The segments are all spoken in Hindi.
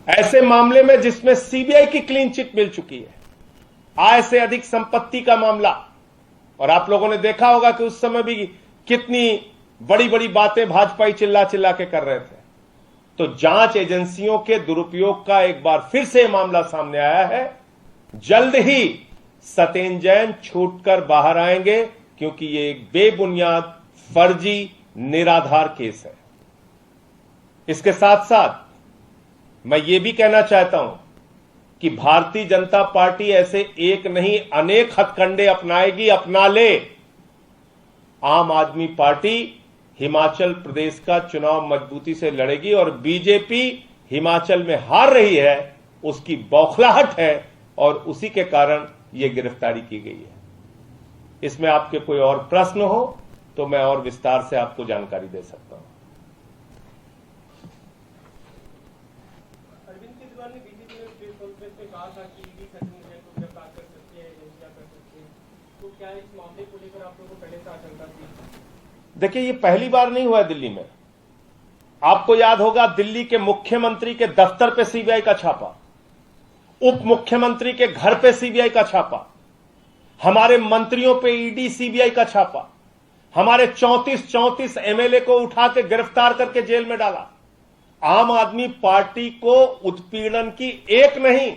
ऐसे मामले में जिसमें सीबीआई की क्लीन चिट मिल चुकी है, आय से अधिक संपत्ति का मामला, और आप लोगों ने देखा होगा कि उस समय भी कितनी बड़ी बड़ी बातें भाजपाई चिल्ला चिल्ला के कर रहे थे। तो जांच एजेंसियों के दुरुपयोग का एक बार फिर से मामला सामने आया है। जल्द ही सत्येंद्र जैन छूटकर बाहर आएंगे, क्योंकि ये एक बेबुनियाद, फर्जी, निराधार केस है। इसके साथ साथ मैं ये भी कहना चाहता हूं कि भारतीय जनता पार्टी ऐसे एक नहीं अनेक हथकंडे अपनाएगी, अपना ले। आम आदमी पार्टी हिमाचल प्रदेश का चुनाव मजबूती से लड़ेगी, और बीजेपी हिमाचल में हार रही है, उसकी बौखलाहट है, और उसी के कारण यह गिरफ्तारी की गई है। इसमें आपके कोई और प्रश्न हो तो मैं और विस्तार से आपको जानकारी दे सकता हूं। अरविंद केजरीवाल ने बीजेपी में प्रेस कॉन्फ्रेंस में कहा था कि ईडी सत्येंद्र जैन को गिरफ्तार कर सकती है, एजेंसियां कर सकती है, तो क्या इस मामले को लेकर आप लोगों को पहले से आशंका थी? देखिए, ये पहली बार नहीं हुआ है दिल्ली में। आपको याद होगा, दिल्ली के मुख्यमंत्री के दफ्तर पे सीबीआई का छापा, उप मुख्यमंत्री के घर पे सीबीआई का छापा, हमारे मंत्रियों पे ईडी सीबीआई का छापा, हमारे 34 एमएलए को उठा के गिरफ्तार करके जेल में डाला। आम आदमी पार्टी को उत्पीड़न की एक नहीं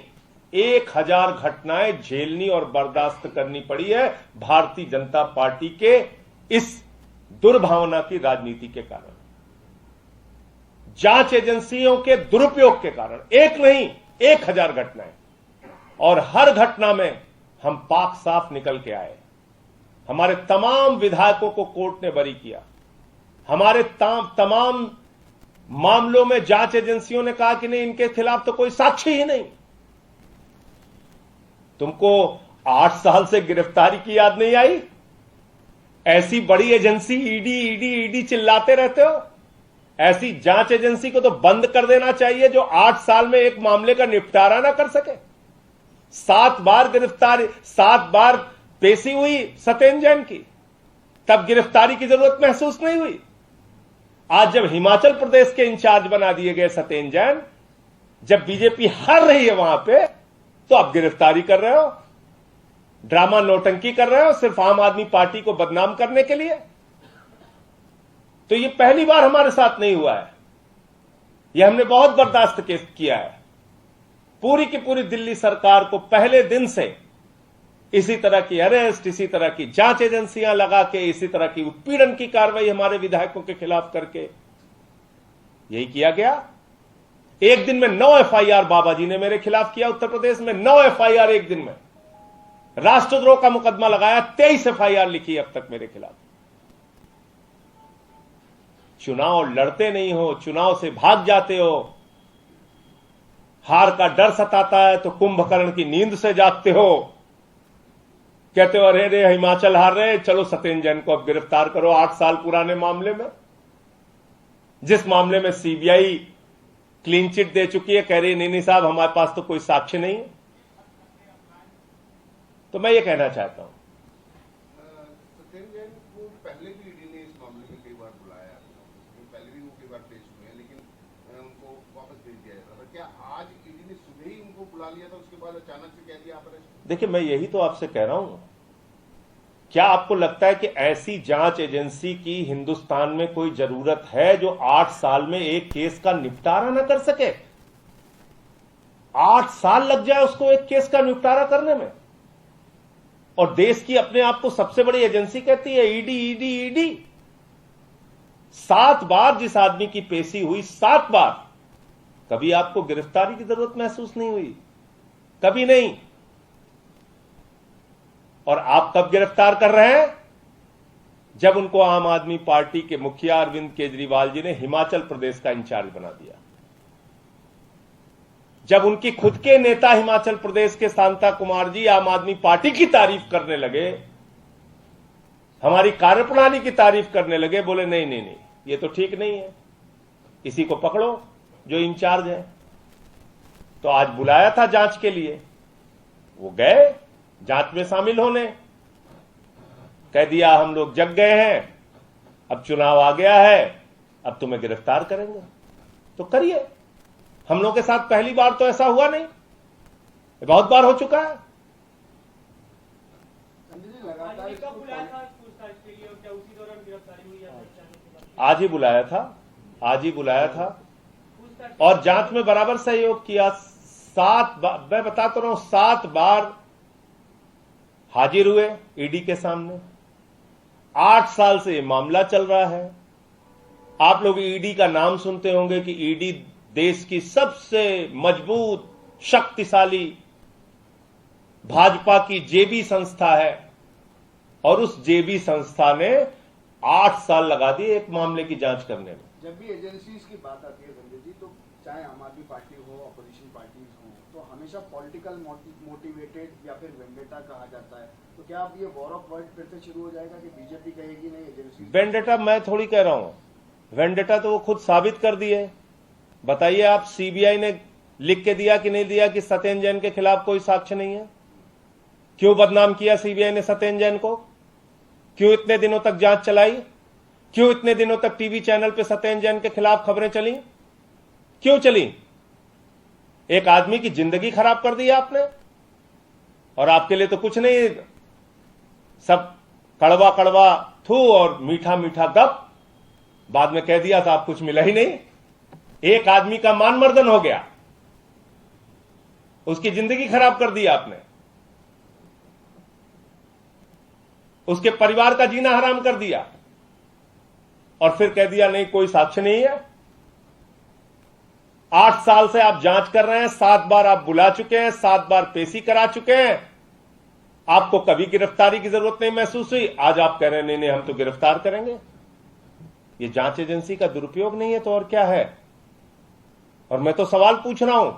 1000 घटनाएं झेलनी और बर्दाश्त करनी पड़ी है भारतीय जनता पार्टी के इस दुर्भावना की राजनीति के कारण, जांच एजेंसियों के दुरुपयोग के कारण। एक नहीं 1000 घटनाएं, और हर घटना में हम पाक साफ निकल के आए। हमारे तमाम विधायकों को कोर्ट ने बरी किया। हमारे तमाम मामलों में जांच एजेंसियों ने कहा कि नहीं, इनके खिलाफ तो कोई साक्षी ही नहीं। तुमको 8 साल से गिरफ्तारी की याद नहीं आई? ऐसी बड़ी एजेंसी ईडी ईडी ईडी चिल्लाते रहते हो। ऐसी जांच एजेंसी को तो बंद कर देना चाहिए जो 8 साल में एक मामले का निपटारा ना कर सके। 7 बार गिरफ्तारी, 7 बार पेशी हुई सत्येंद्र जैन की, तब गिरफ्तारी की जरूरत महसूस नहीं हुई। आज जब हिमाचल प्रदेश के इंचार्ज बना दिए गए सत्येंद्र जैन, जब बीजेपी हार रही है वहां पे, तो आप गिरफ्तारी कर रहे हो, ड्रामा नौटंकी कर रहे हो सिर्फ आम आदमी पार्टी को बदनाम करने के लिए। तो ये पहली बार हमारे साथ नहीं हुआ है, यह हमने बहुत बर्दाश्त किया है। पूरी की पूरी दिल्ली सरकार को पहले दिन से इसी तरह की अरेस्ट, इसी तरह की जांच एजेंसियां लगा के, इसी तरह की उत्पीड़न की कार्रवाई हमारे विधायकों के खिलाफ करके यही किया गया। एक दिन में 9 एफआईआर बाबा जी ने मेरे खिलाफ किया। उत्तर प्रदेश में 9 एफआईआर एक दिन में। राष्ट्रद्रोह का मुकदमा लगाया, 23 एफआईआर लिखी अब तक मेरे खिलाफ। चुनाव लड़ते नहीं हो, चुनाव से भाग जाते हो, हार का डर सताता है तो कुंभकर्ण की नींद से जागते हो, कहते हो अरे रे हिमाचल हार रहे, चलो सत्येंद्र जैन को अब गिरफ्तार करो। 8 साल पुराने मामले में, जिस मामले में सीबीआई क्लीन चिट दे चुकी है, कह रही नहीं साहब हमारे पास तो कोई साक्ष्य नहीं है। तो मैं ये कहना चाहता हूं, सत्येंद्र जैन को पहले भी ईडी ने इस मामले में कई बार बुलाया, पहले भी वो कई बार पेश हुए हैं, लेकिन उनको वापस भेज दिया जाता था। क्या आज ईडी ने सुबह ही उनको बुला लिया था, उसके बाद अचानक से कह दिया आप अरेस्ट? देखिए, मैं यही तो आपसे कह रहा हूं। क्या आपको लगता है कि ऐसी जांच एजेंसी की हिंदुस्तान में कोई जरूरत है जो 8 साल में एक केस का निपटारा न कर सके? 8 साल लग जाए उसको एक केस का निपटारा करने में, और देश की अपने आप को सबसे बड़ी एजेंसी कहती है ईडी ईडी ईडी। 7 बार जिस आदमी की पेशी हुई, 7 बार, कभी आपको गिरफ्तारी की जरूरत महसूस नहीं हुई? कभी नहीं। और आप कब गिरफ्तार कर रहे हैं? जब उनको आम आदमी पार्टी के मुखिया अरविंद केजरीवाल जी ने हिमाचल प्रदेश का इंचार्ज बना दिया। जब उनकी खुद के नेता हिमाचल प्रदेश के शांता कुमार जी आम आदमी पार्टी की तारीफ करने लगे, हमारी कार्यप्रणाली की तारीफ करने लगे, बोले नहीं नहीं नहीं ये तो ठीक नहीं है, इसी को पकड़ो जो इंचार्ज है। तो आज बुलाया था जांच के लिए, वो गए जांच में शामिल होने, कह दिया हम लोग जग गए हैं, अब चुनाव आ गया है, अब तुम्हें गिरफ्तार करेंगे। तो करिए, हम लोग के साथ पहली बार तो ऐसा हुआ नहीं, बहुत बार हो चुका है। आज कब बुलाया था पूछताछ के लिए और क्या उसी दौरान गिरफ्तारी हुई या फिर जाने के बाद? आज ही बुलाया था, आज ही बुलाया था और जांच में बराबर सहयोग किया। 7 बार, मैं बताता रहा हूं, 7 बार हाजिर हुए ईडी के सामने। 8 साल से ये मामला चल रहा है। आप लोग ईडी का नाम सुनते होंगे कि ईडी देश की सबसे मजबूत, शक्तिशाली भाजपा की जेबी संस्था है और उस जेबी संस्था ने 8 साल लगा दिए एक मामले की जांच करने में। जब भी एजेंसीज की बात आती है संजय जी, तो चाहे आम आदमी पार्टी हो, अपोजिशन पार्टीज हो, तो हमेशा पॉलिटिकल मोटिवेटेड या फिर वेंडेटा कहा जाता है। तो क्या अब ये वॉर ऑफ वर्ड फिर से शुरू हो जाएगा कि बीजेपी कहेगी नहीं एजेंसी? वेंडेटा मैं थोड़ी कह रहा हूं, वेंडेटा तो वो खुद साबित कर दिए। बताइए आप, सीबीआई ने लिख के दिया कि नहीं दिया कि सत्येंद्र जैन के खिलाफ कोई साक्ष्य नहीं है? क्यों बदनाम किया सीबीआई ने सत्येंद्र जैन को? क्यों इतने दिनों तक जांच चलाई? क्यों इतने दिनों तक टीवी चैनल पे सत्येंद्र जैन के खिलाफ खबरें चली? क्यों चली? एक आदमी की जिंदगी खराब कर दी आपने और आपके लिए तो कुछ नहीं, सब कड़वा कड़वा थू और मीठा मीठा गप। बाद में कह दिया था आप कुछ मिला ही नहीं। एक आदमी का मान मर्दन हो गया, उसकी जिंदगी खराब कर दी आपने, उसके परिवार का जीना हराम कर दिया और फिर कह दिया नहीं कोई साक्ष्य नहीं है। 8 साल से आप जांच कर रहे हैं, 7 बार आप बुला चुके हैं, 7 बार पेशी करा चुके हैं। आपको कभी गिरफ्तारी की जरूरत नहीं महसूस हुई। आज आप कह रहे हैं नहीं नहीं हम तो गिरफ्तार करेंगे। ये जांच एजेंसी का दुरुपयोग नहीं है तो और क्या है? और मैं तो सवाल पूछ रहा हूं,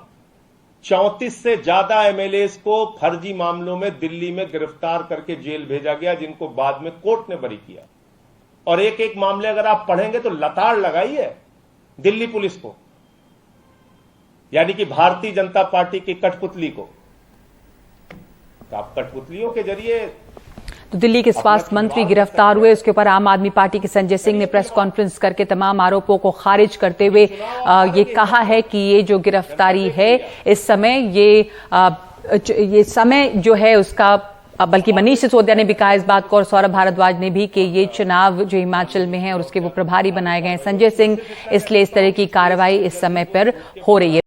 34 से ज्यादा एमएलएस को फर्जी मामलों में दिल्ली में गिरफ्तार करके जेल भेजा गया, जिनको बाद में कोर्ट ने बरी किया। और एक एक मामले अगर आप पढ़ेंगे तो लताड़ लगाई है दिल्ली पुलिस को, यानी कि भारतीय जनता पार्टी की कठपुतली को। तो आप कठपुतलियों के जरिए। तो दिल्ली के स्वास्थ्य मंत्री गिरफ्तार हुए, उसके ऊपर आम आदमी पार्टी के संजय सिंह ने प्रेस कॉन्फ्रेंस करके तमाम आरोपों को खारिज करते हुए ये कहा है कि ये जो गिरफ्तारी है इस समय ये समय जो है उसका, बल्कि मनीष सिसोदिया ने भी कहा इस बात को और सौरभ भारद्वाज ने भी, कि ये चुनाव जो हिमाचल में है और उसके वो प्रभारी बनाए गए हैं संजय सिंह, इसलिए इस तरह की कार्रवाई इस समय पर हो रही है।